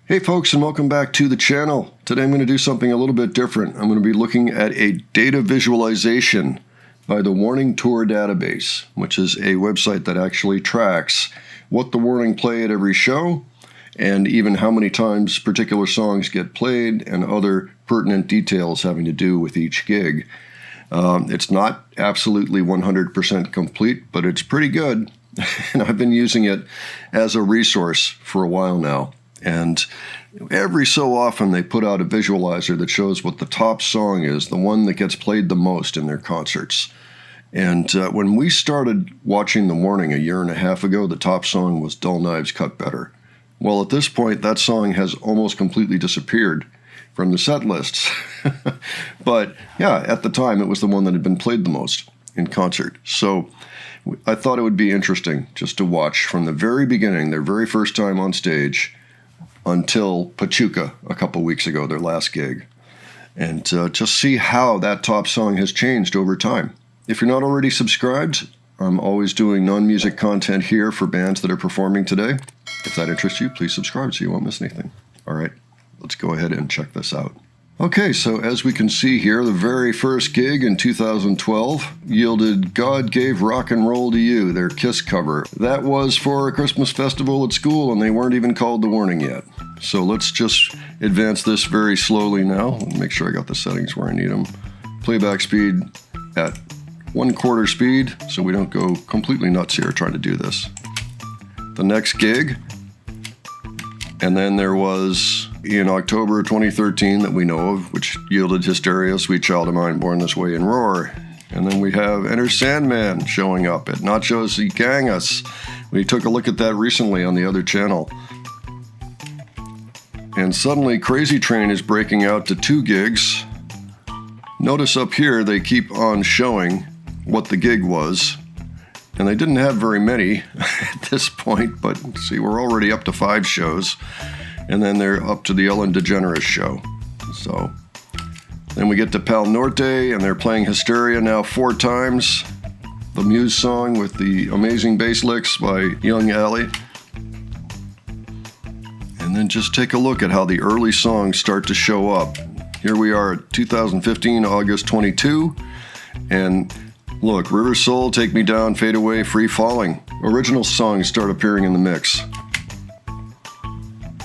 Hey folks, and welcome back to the channel. Today I'm going to do something a little bit different. I'm going to be looking at a data visualization by the Warning Tour database, which is a website that actually tracks what the Warning play at every show and even how many times particular songs get played and other pertinent details having to do with each gig. It's not absolutely 100% complete, but it's pretty good, and I've been using it as a resource for a while now. And every so often they put out a visualizer that shows what the top song is, the one that gets played the most in their concerts. And when we started watching The Warning a year and a half ago, the top song was Dull Knives Cut Better. Well, at this point, that song has almost completely disappeared from the set lists. But yeah, at the time, it was the one that had been played the most in concert. So I thought it would be interesting just to watch from the very beginning, their very first time on stage, until Pachuca a couple weeks ago, their last gig, and just see how that top song has changed over time. If you're not already subscribed, I'm always doing non-music content here for bands that are performing today. If that interests you, please subscribe so you won't miss anything. All right, let's go ahead and check this out. Okay, so as we can see here, the very first gig in 2012 yielded God Gave Rock and Roll to You, their Kiss cover. That was for a Christmas festival at school, and they weren't even called The Warning yet. So let's just advance this very slowly now. Make sure I got the settings where I need them. Playback speed at 1/4 speed, so we don't go completely nuts here trying to do this. The next gig, and then there was in October 2013 that we know of, which yielded Hysteria, Sweet Child of Mine, Born This Way, and Roar. And then we have Enter Sandman showing up at Nachos y Gangas. We took a look at that recently on the other channel. And suddenly Crazy Train is breaking out to 2 gigs. Notice up here they keep on showing what the gig was. And they didn't have very many at this point, but see, we're already up to 5 shows. And then they're up to the Ellen DeGeneres show. So then we get to Pal Norte, and they're playing Hysteria now 4 times. The Muse song with the amazing bass licks by Young Ali. And then just take a look at how the early songs start to show up. Here we are at 2015, August 22. And look, River Soul, Take Me Down, Fade Away, Free Falling. Original songs start appearing in the mix.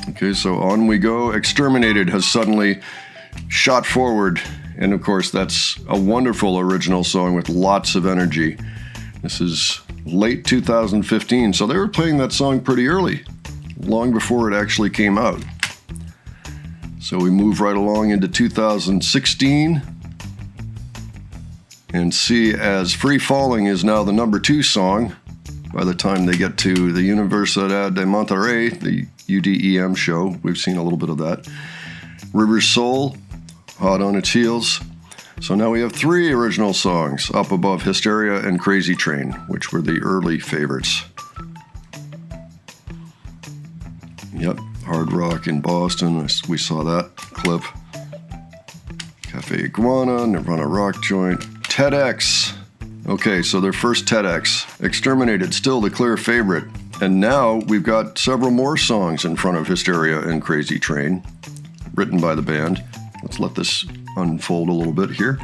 Okay, so on we go. Exterminated has suddenly shot forward. And of course, that's a wonderful original song with lots of energy. This is late 2015, so they were playing that song pretty early, long before it actually came out. So we move right along into 2016 and see as Free Falling is now the number 2 song by the time they get to the Universidad de Monterrey, the UDEM show. We've seen a little bit of that. River Soul, hot on its heels. So now we have 3 original songs up above Hysteria and Crazy Train, which were the early favorites. Yep, Hard Rock in Boston, we saw that clip. Cafe Iguana, Nirvana Rock Joint, TEDx. Okay, so their first TEDx. Exterminated, still the clear favorite. And now we've got several more songs in front of Hysteria and Crazy Train, written by the band. Let's let this unfold a little bit here.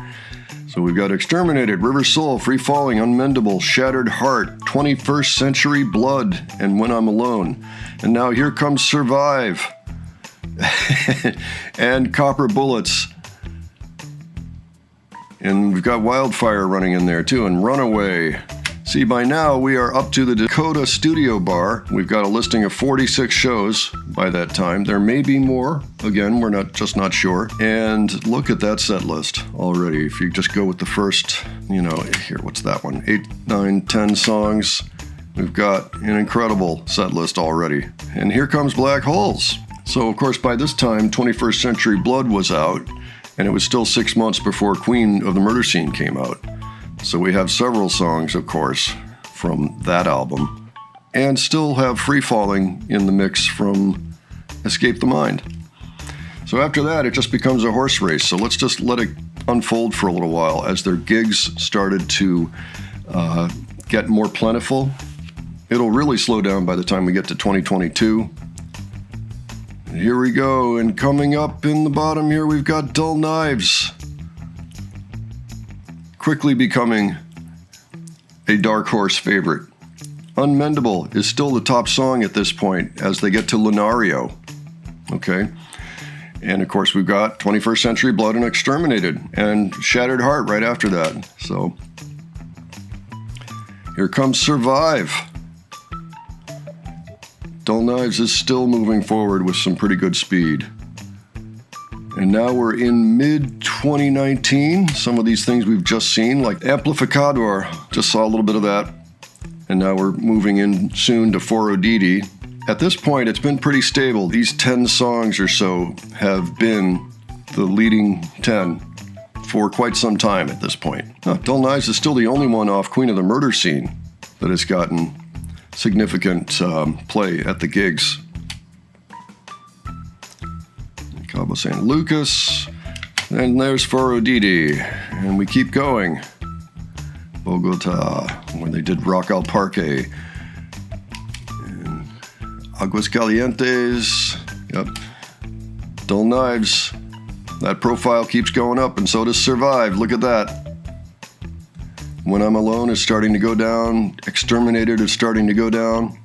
So we've got Exterminated, River Soul, Free Falling, Unmendable, Shattered Heart, 21st Century Blood, and When I'm Alone. And now here comes Survive and Copper Bullets. And we've got Wildfire running in there too, and Runaway. See, by now we are up to the Dakota Studio Bar. We've got a listing of 46 shows by that time. There may be more. Again, we're not sure. And look at that set list already. If you just go with the first, here, what's that one? 8, 9, 10 songs. We've got an incredible set list already. And here comes Black Holes. So, of course, by this time, 21st Century Blood was out, and it was still 6 months before Queen of the Murder Scene came out. So we have several songs, of course, from that album, and still have Free Falling in the mix from Escape the Mind. So after that, it just becomes a horse race. So let's just let it unfold for a little while as their gigs started to get more plentiful. It'll really slow down by the time we get to 2022. Here we go, and coming up in the bottom here, we've got Dull Knives. Quickly becoming a dark horse favorite. Unmendable is still the top song at this point as they get to Lunario. Okay? And of course, we've got 21st Century Blood and Exterminated and Shattered Heart right after that. So, here comes Survive. Dull Knives is still moving forward with some pretty good speed. And now we're in mid-2019. Some of these things we've just seen, like Amplificador, just saw a little bit of that. And now we're moving in soon to Foro Didi. At this point, it's been pretty stable. These 10 songs or so have been the leading 10 for quite some time at this point. Dull Knives is still the only one off Queen of the Murder Scene that has gotten significant play at the gigs. Cabo San Lucas, and there's Foro Didi, and we keep going. Bogota, where they did Rock al Parque, and Aguas Calientes, yep. Dull Knives, that profile keeps going up, and so does Survive, look at that. When I'm Alone is starting to go down. Exterminated is starting to go down.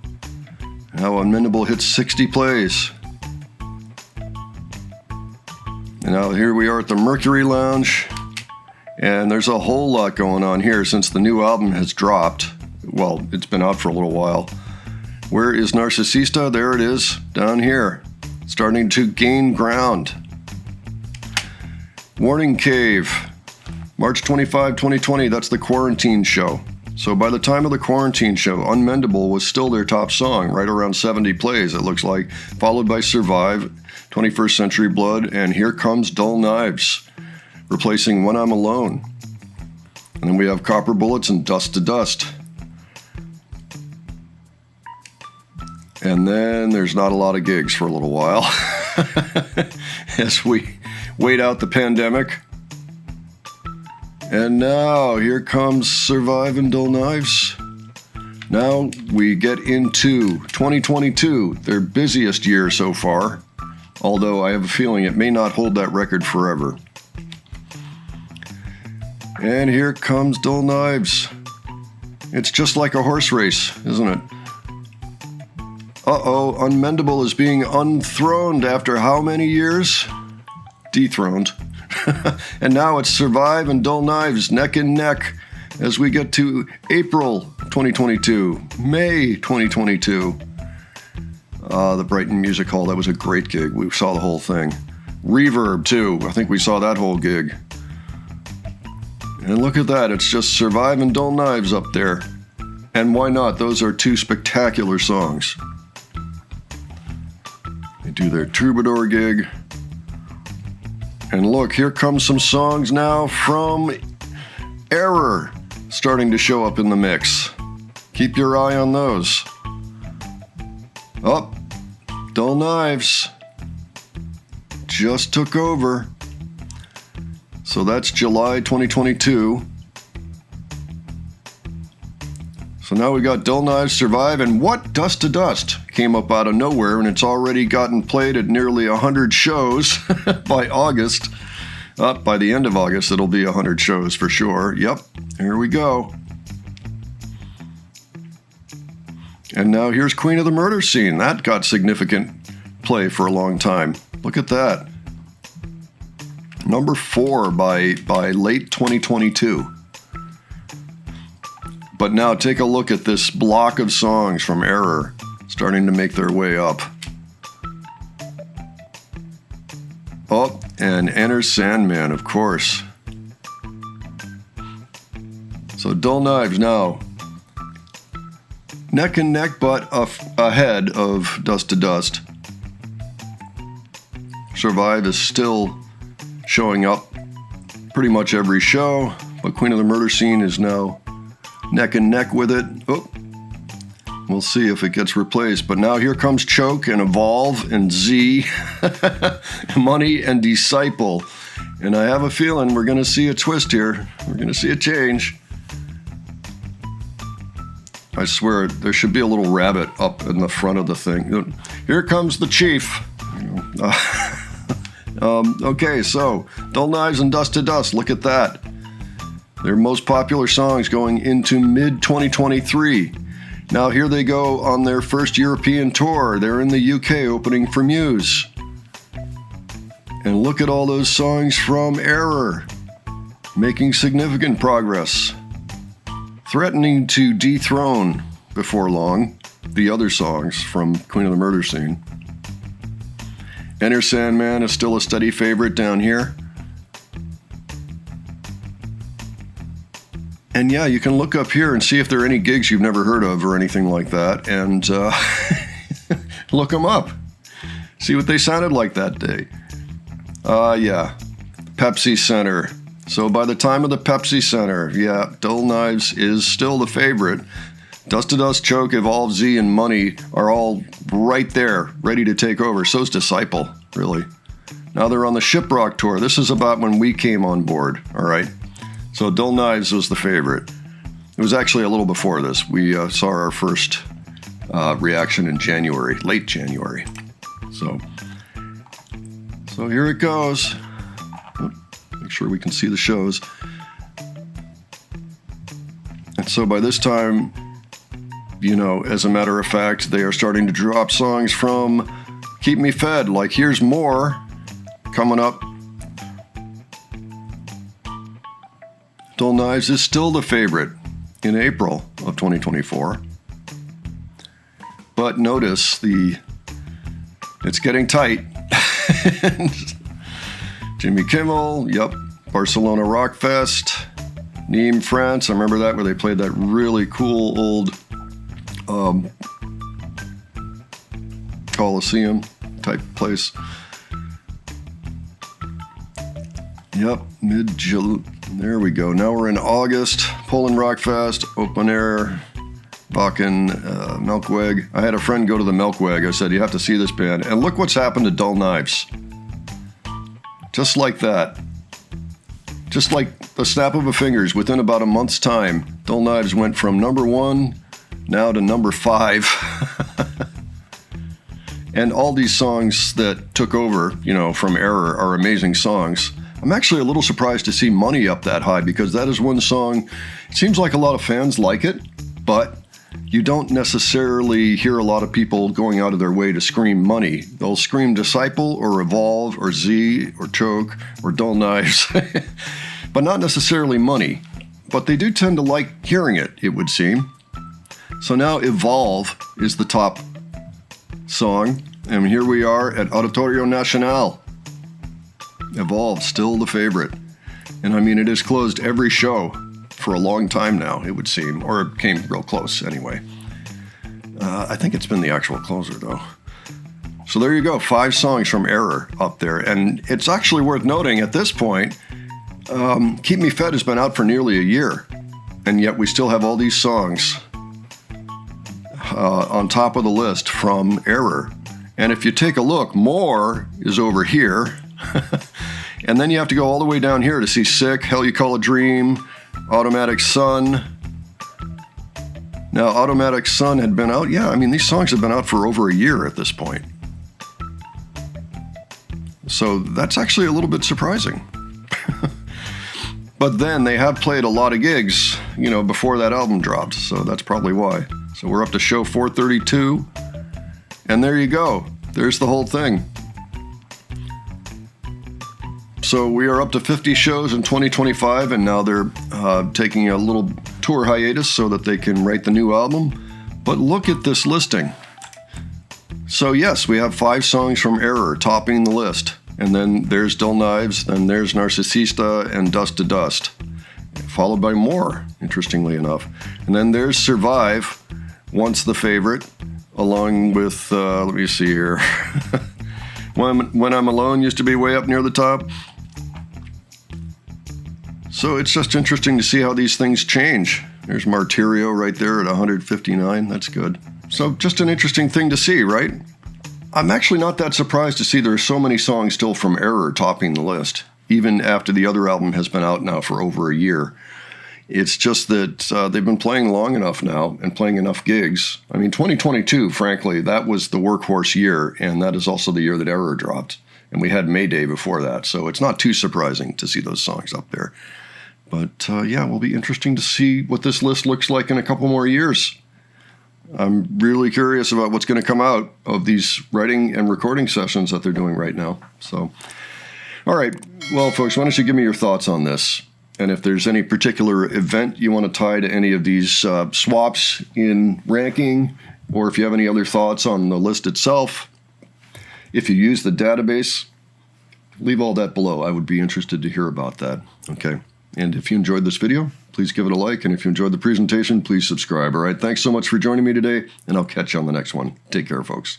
How Unmendable hits 60 plays. And now here we are at the Mercury Lounge. And there's a whole lot going on here since the new album has dropped. Well, it's been out for a little while. Where is Narcisista? There it is, down here. Starting to gain ground. Warning Cave. March 25, 2020, that's the Quarantine show. So by the time of the Quarantine show, Unmendable was still their top song, right around 70 plays, it looks like, followed by Survive, 21st Century Blood, and Here Comes Dull Knives, replacing When I'm Alone. And then we have Copper Bullets and Dust to Dust. And then there's not a lot of gigs for a little while as we wait out the pandemic. And now, here comes Survive and Dull Knives. Now we get into 2022, their busiest year so far, although I have a feeling it may not hold that record forever. And here comes Dull Knives. It's just like a horse race, isn't it? Uh-oh, Unmendable is being unthroned after how many years? Dethroned. And now it's Survive and Dull Knives neck and neck as we get to April 2022, May 2022. The Brighton Music Hall, that was a great gig. We saw the whole thing. Reverb, too. I think we saw that whole gig. And look at that. It's just Survive and Dull Knives up there. And why not? Those are two spectacular songs. They do their Troubadour gig. And look, here comes some songs now from Error starting to show up in the mix. Keep your eye on those. Oh, Dull Knives just took over. So that's July 2022. So now we got Dull Knives, Survive, and what? Dust to Dust came up out of nowhere, and it's already gotten played at nearly 100 shows by August. By the end of August, it'll be 100 shows for sure. Yep, here we go. And now here's Queen of the Murder Scene. That got significant play for a long time. Look at that. Number 4 by late 2022. But now take a look at this block of songs from Error starting to make their way up. Oh, and Enter Sandman, of course. So Dull Knives now neck and neck, but ahead of Dust to Dust. Survive is still showing up pretty much every show, but Queen of the Murder Scene is now neck and neck with it. Oh, we'll see if it gets replaced. But now here comes Choke and Evolve and Z, Money and Disciple. And I have a feeling we're going to see a twist here. We're going to see a change. I swear there should be a little rabbit up in the front of the thing. Here comes the Chief. Okay, so Dull Knives and Dust to Dust, look at that. Their most popular songs going into mid-2023. Now here they go on their first European tour. They're in the UK opening for Muse. And look at all those songs from Error, making significant progress, threatening to dethrone before long the other songs from Queen of the Murder Scene. Enter Sandman is still a steady favorite down here. And yeah, you can look up here and see if there are any gigs you've never heard of or anything like that, and look them up. See what they sounded like that day. Yeah, Pepsi Center. So by the time of the Pepsi Center, yeah, Dull Knives is still the favorite. Dust to Dust, Choke, Evolve, Z, and Money are all right there, ready to take over. So's Disciple, really. Now they're on the Shiprock Tour. This is about when we came on board, all right? So Dull Knives was the favorite. It was actually a little before this. We saw our first reaction in January, late January. So here it goes. Make sure we can see the shows. And so by this time, you know, as a matter of fact, they are starting to drop songs from Keep Me Fed, like Here's More, coming up. Dull Knives is still the favorite in April of 2024. But notice it's getting tight. Jimmy Kimmel, yep, Barcelona Rock Fest, Nîmes, France. I remember that, where they played that really cool old Coliseum type place. Yep, mid-July. There we go. Now we're in August. Poland Rock Fest, Open Air, Bakken, Melkweg. I had a friend go to the Melkweg. I said, you have to see this band. And look what's happened to Dull Knives. Just like that. Just like the snap of a fingers, within about a month's time, Dull Knives went from number 1 now to number 5. And all these songs that took over, you know, from Error are amazing songs. I'm actually a little surprised to see Money up that high, because that is one song, it seems like a lot of fans like it, but you don't necessarily hear a lot of people going out of their way to scream Money. They'll scream Disciple or Evolve or Z or Choke or Dull Knives, but not necessarily Money. But they do tend to like hearing it, it would seem. So now Evolve is the top song, and here we are at Auditorio Nacional. Evolve, still the favorite. And I mean, it has closed every show for a long time now, it would seem, or it came real close anyway. I think it's been the actual closer, though. So there you go, 5 songs from Error up there. And it's actually worth noting at this point, Keep Me Fed has been out for nearly a year, and yet we still have all these songs on top of the list from Error. And if you take a look, More is over here. And then you have to go all the way down here to see Sick, Hell You Call a Dream, Automatic Sun. Now, Automatic Sun had been out. Yeah, I mean, these songs have been out for over a year at this point. So that's actually a little bit surprising. But then they have played a lot of gigs, you know, before that album dropped. So that's probably why. So we're up to show 432. And there you go. There's the whole thing. So we are up to 50 shows in 2025, and now they're taking a little tour hiatus so that they can write the new album. But look at this listing. So yes, we have 5 songs from Error topping the list. And then there's Dull Knives, then there's Narcisista and Dust to Dust, followed by More, interestingly enough. And then there's Survive, once the favorite, along with, let me see here, When I'm Alone used to be way up near the top. So it's just interesting to see how these things change. There's Martirio right there at 159. That's good. So just an interesting thing to see, right? I'm actually not that surprised to see there are so many songs still from Error topping the list, even after the other album has been out now for over a year. It's just that they've been playing long enough now and playing enough gigs. I mean, 2022, frankly, that was the workhorse year, and that is also the year that Error dropped. And we had Mayday before that, so it's not too surprising to see those songs up there. But yeah, it will be interesting to see what this list looks like in a couple more years. I'm really curious about what's going to come out of these writing and recording sessions that they're doing right now. So, all right. Well, folks, why don't you give me your thoughts on this? And if there's any particular event you want to tie to any of these swaps in ranking, or if you have any other thoughts on the list itself, if you use the database, leave all that below. I would be interested to hear about that. Okay. And if you enjoyed this video, please give it a like. And if you enjoyed the presentation, please subscribe. All right. Thanks so much for joining me today, and I'll catch you on the next one. Take care, folks.